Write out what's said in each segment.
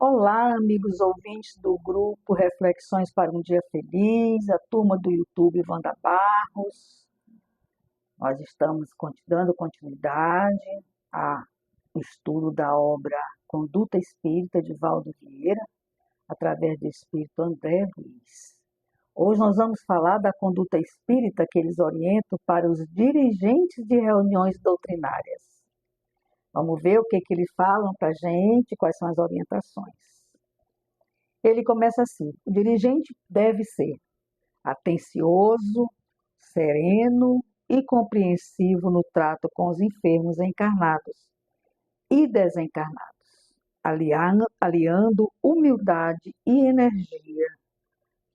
Olá, amigos ouvintes do grupo Reflexões para um Dia Feliz, a turma do YouTube Wanda Barros. Nós estamos dando continuidade ao estudo da obra Conduta Espírita de Valdo Vieira, através do Espírito André Luiz. Hoje nós vamos falar da conduta espírita que eles orientam para os dirigentes de reuniões doutrinárias. Vamos ver o que eles falam para a gente, quais são as orientações. Ele começa assim: o dirigente deve ser atencioso, sereno e compreensivo no trato com os enfermos encarnados e desencarnados, aliando humildade e energia,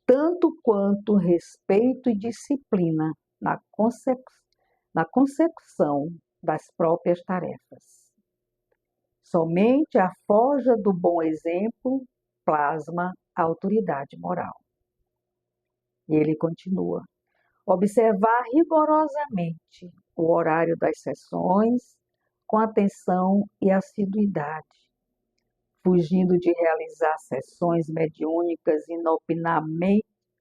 tanto quanto respeito e disciplina na consecução das próprias tarefas. Somente a forja do bom exemplo plasma a autoridade moral. E ele continua: observar rigorosamente o horário das sessões com atenção e assiduidade, fugindo de realizar sessões mediúnicas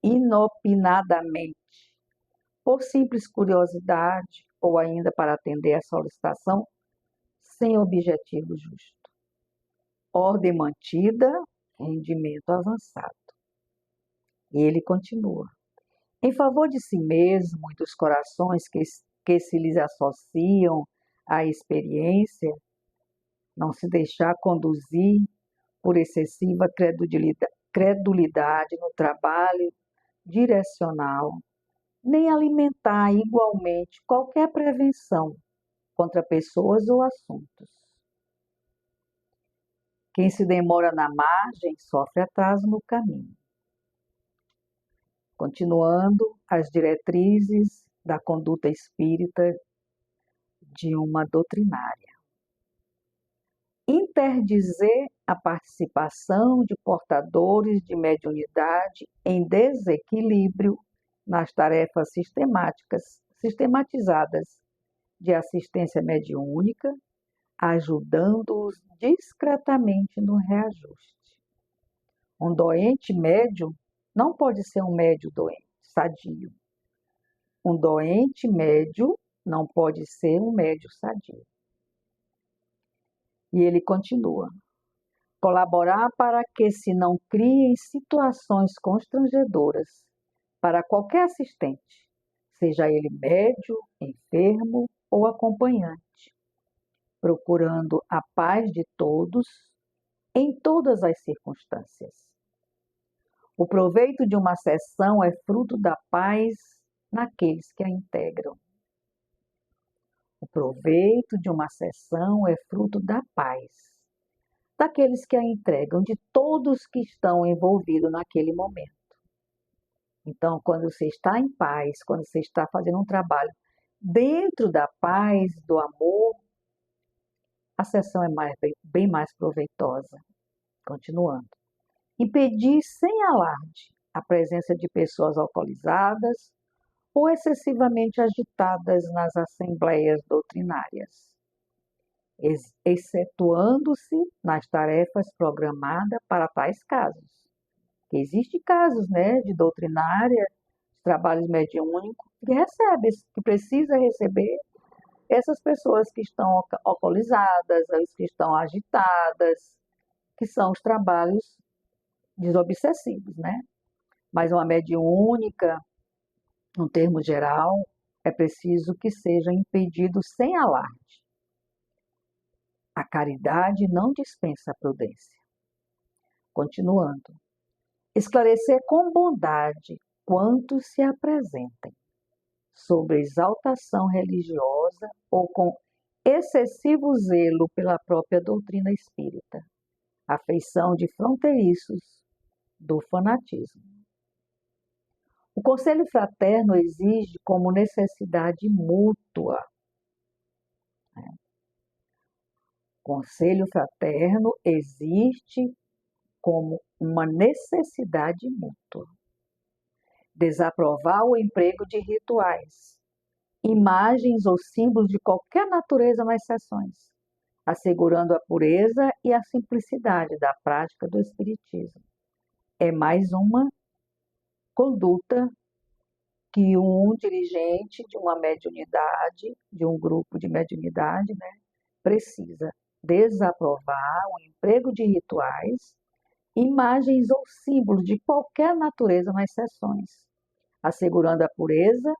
inopinadamente, por simples curiosidade ou ainda para atender a solicitação sem objetivo justo. Ordem mantida, rendimento avançado. E ele continua: em favor de si mesmo e dos corações que se lhes associam à experiência, não se deixar conduzir por excessiva credulidade no trabalho direcional, nem alimentar igualmente qualquer prevenção contra pessoas ou assuntos. Quem se demora na margem sofre atraso no caminho. Continuando as diretrizes da conduta espírita de uma doutrinária. Interdizer a participação de portadores de mediunidade em desequilíbrio nas tarefas sistematizadas de assistência mediúnica, ajudando-os discretamente no reajuste. Um doente médium não pode ser um médium doente, sadio. Um doente médium não pode ser um médium sadio. E ele continua: colaborar para que se não criem situações constrangedoras para qualquer assistente, seja ele médium, enfermo ou acompanhante, procurando a paz de todos em todas as circunstâncias. O proveito de uma sessão é fruto da paz naqueles que a integram. O proveito de uma sessão é fruto da paz daqueles que a entregam, de todos que estão envolvidos naquele momento. Então, quando você está em paz, quando você está fazendo um trabalho dentro da paz, do amor, a sessão é bem mais proveitosa. Continuando. Impedir sem alarde a presença de pessoas alcoolizadas ou excessivamente agitadas nas assembleias doutrinárias, excetuando-se nas tarefas programadas para tais casos. Existem casos, de doutrinária, trabalhos mediúnicos, que precisa receber essas pessoas que estão alcoolizadas, as que estão agitadas, que são os trabalhos desobsessivos, Mas uma mediúnica, no termo geral, é preciso que seja impedido sem alarde. A caridade não dispensa a prudência. Continuando. Esclarecer com bondade quantos se apresentem, sobre exaltação religiosa ou com excessivo zelo pela própria doutrina espírita, afeição de fronteiriços do fanatismo. O conselho fraterno exige como necessidade mútua. O conselho fraterno existe como uma necessidade mútua. Desaprovar o emprego de rituais, imagens ou símbolos de qualquer natureza nas sessões, assegurando a pureza e a simplicidade da prática do Espiritismo. É mais uma conduta que um dirigente de uma mediunidade, de um grupo de mediunidade, né, precisa desaprovar o emprego de rituais, imagens ou símbolos de qualquer natureza nas sessões, assegurando a pureza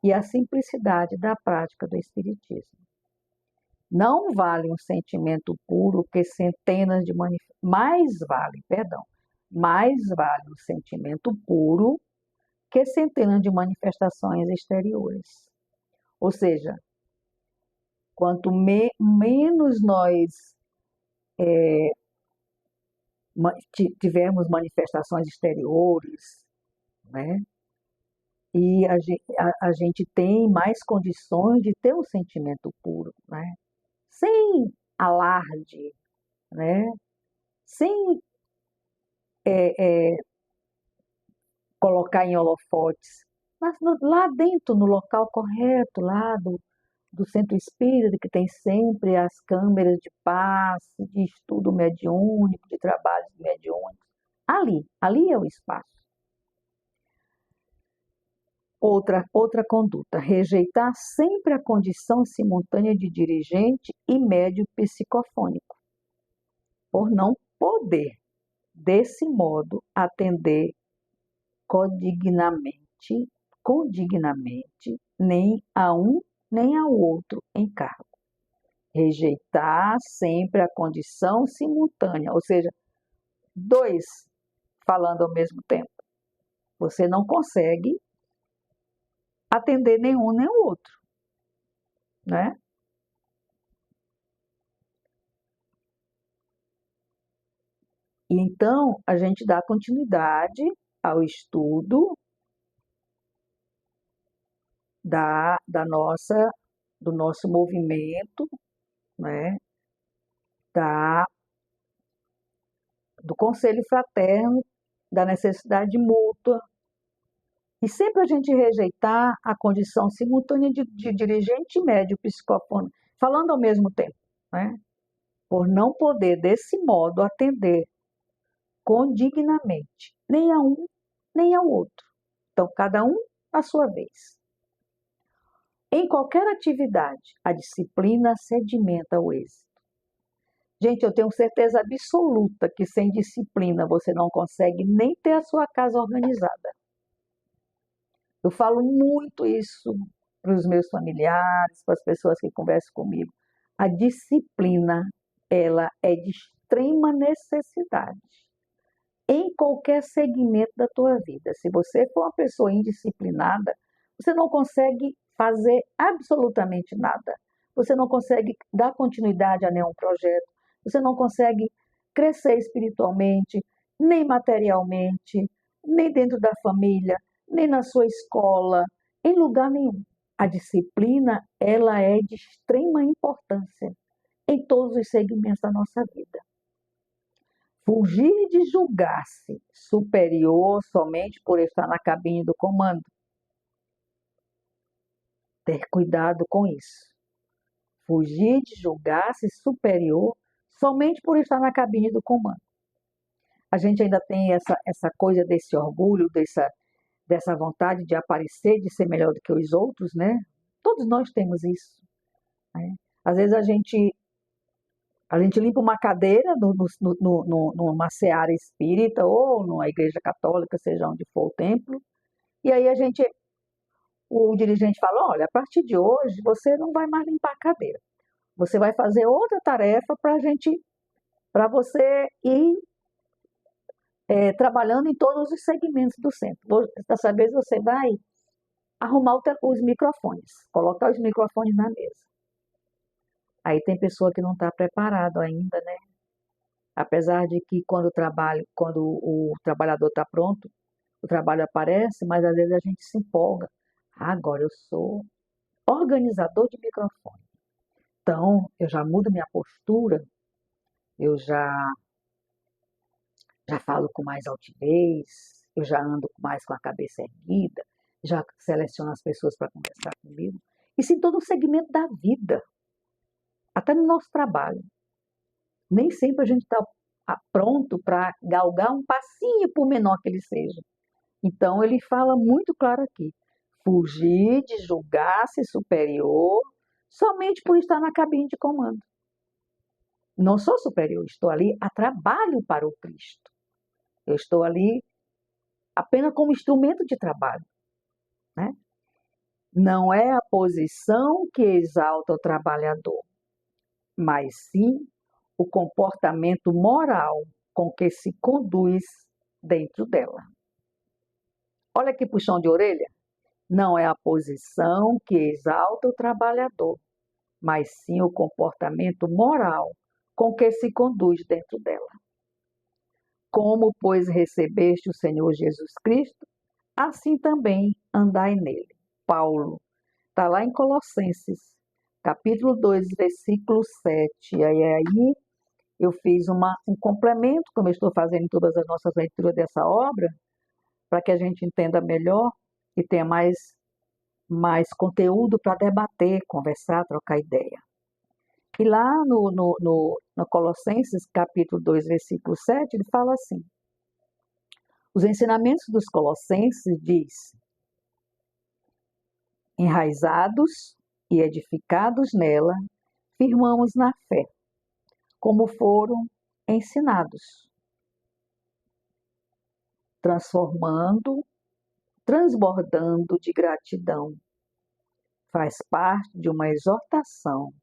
e a simplicidade da prática do Espiritismo. Não vale um sentimento puro que centenas de mais vale um sentimento puro que centenas de manifestações exteriores. Ou seja, quanto menos nós tivermos manifestações exteriores, né? E a gente tem mais condições de ter um sentimento puro, né? Sem alarde, né? Sem colocar em holofotes, mas lá dentro, no local correto, lá do centro espírita, que tem sempre as câmeras de passe, de estudo mediúnico, de trabalhos mediúnicos. Ali é o espaço. Outra conduta, rejeitar sempre a condição simultânea de dirigente e médio psicofônico, por não poder, desse modo, atender condignamente, nem a um nem ao outro encargo. Rejeitar sempre a condição simultânea, ou seja, dois falando ao mesmo tempo. Você não consegue atender nenhum nem o outro, né? E então, a gente dá continuidade ao estudo do nosso movimento, né? Do conselho fraterno, da necessidade mútua, e sempre a gente rejeitar a condição simultânea de dirigente médio psicofônico, falando ao mesmo tempo, né? Por não poder, desse modo, atender condignamente, nem a um, nem ao outro. Então, cada um à sua vez. Em qualquer atividade, a disciplina sedimenta o êxito. Gente, eu tenho certeza absoluta que sem disciplina você não consegue nem ter a sua casa organizada. Eu falo muito isso para os meus familiares, para as pessoas que conversam comigo. A disciplina, ela é de extrema necessidade em qualquer segmento da tua vida. Se você for uma pessoa indisciplinada, você não consegue fazer absolutamente nada. Você não consegue dar continuidade a nenhum projeto. Você não consegue crescer espiritualmente, nem materialmente, nem dentro da família, nem na sua escola, em lugar nenhum. A disciplina, ela é de extrema importância em todos os segmentos da nossa vida. Fugir de julgar-se superior somente por estar na cabine do comando. Ter cuidado com isso. Fugir de julgar-se superior somente por estar na cabine do comando. A gente ainda tem essa coisa desse orgulho, dessa vontade de aparecer, de ser melhor do que os outros, né? Todos nós temos isso, né? Às vezes a gente limpa uma cadeira numa seara espírita ou numa igreja católica, seja onde for o templo, e aí o dirigente fala, olha, a partir de hoje você não vai mais limpar a cadeira. Você vai fazer outra tarefa para você ir trabalhando em todos os segmentos do centro. Dessa vez você vai arrumar os microfones, colocar os microfones na mesa. Aí tem pessoa que não está preparado ainda, né? Apesar de que quando o trabalhador está pronto, o trabalho aparece, mas às vezes a gente se empolga. Agora eu sou organizador de microfone. Então, eu já mudo minha postura, eu já falo com mais altivez, eu já ando mais com a cabeça erguida, já seleciono as pessoas para conversar comigo. Isso em todo o segmento da vida. até no nosso trabalho. Nem sempre a gente está pronto para galgar um passinho, por menor que ele seja. Então, ele fala muito claro aqui: fugir de julgar-se superior somente por estar na cabine de comando. Não sou superior, estou ali a trabalho para o Cristo. Eu estou ali apenas como instrumento de trabalho, né? Não é a posição que exalta o trabalhador, mas sim o comportamento moral com que se conduz dentro dela. Olha que puxão de orelha. Não é a posição que exalta o trabalhador, mas sim o comportamento moral com que se conduz dentro dela. Como, pois, recebeste o Senhor Jesus Cristo, assim também andai nele. Paulo, está lá em Colossenses, capítulo 2, versículo 7. Aí eu fiz um complemento, como eu estou fazendo em todas as nossas leituras dessa obra, para que a gente entenda melhor e tenha mais conteúdo para debater, conversar, trocar ideia. E lá no Colossenses, capítulo 2, versículo 7, ele fala assim: os ensinamentos dos Colossenses diz: enraizados e edificados nela, firmamos na fé, como foram ensinados, transbordando de gratidão. Faz parte de uma exortação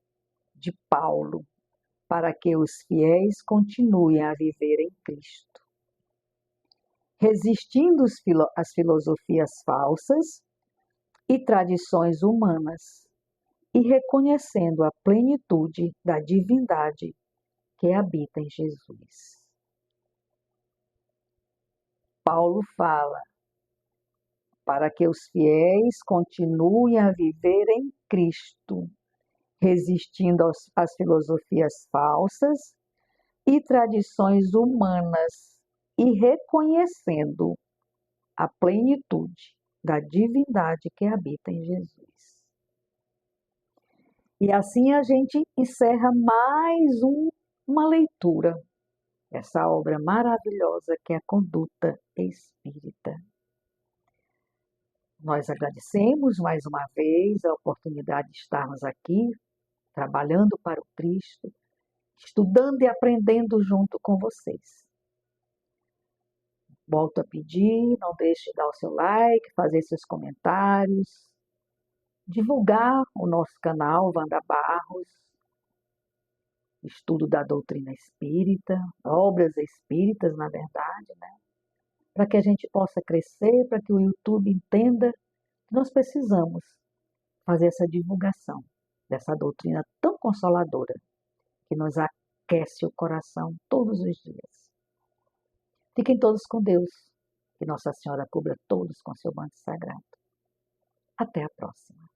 de Paulo para que os fiéis continuem a viver em Cristo, resistindo às filosofias falsas e tradições humanas e reconhecendo a plenitude da divindade que habita em Jesus. Paulo fala para que os fiéis continuem a viver em Cristo, resistindo às filosofias falsas e tradições humanas e reconhecendo a plenitude da divindade que habita em Jesus. E assim a gente encerra mais uma leitura dessa obra maravilhosa que é a Conduta Espírita. Nós agradecemos mais uma vez a oportunidade de estarmos aqui, trabalhando para o Cristo, estudando e aprendendo junto com vocês. Volto a pedir, não deixe de dar o seu like, fazer seus comentários, divulgar o nosso canal Wanda Barros, estudo da doutrina espírita, obras espíritas, na verdade, né? Para que a gente possa crescer, para que o YouTube entenda que nós precisamos fazer essa divulgação dessa doutrina tão consoladora que nos aquece o coração todos os dias. Fiquem todos com Deus, que Nossa Senhora cubra todos com seu manto sagrado. Até a próxima.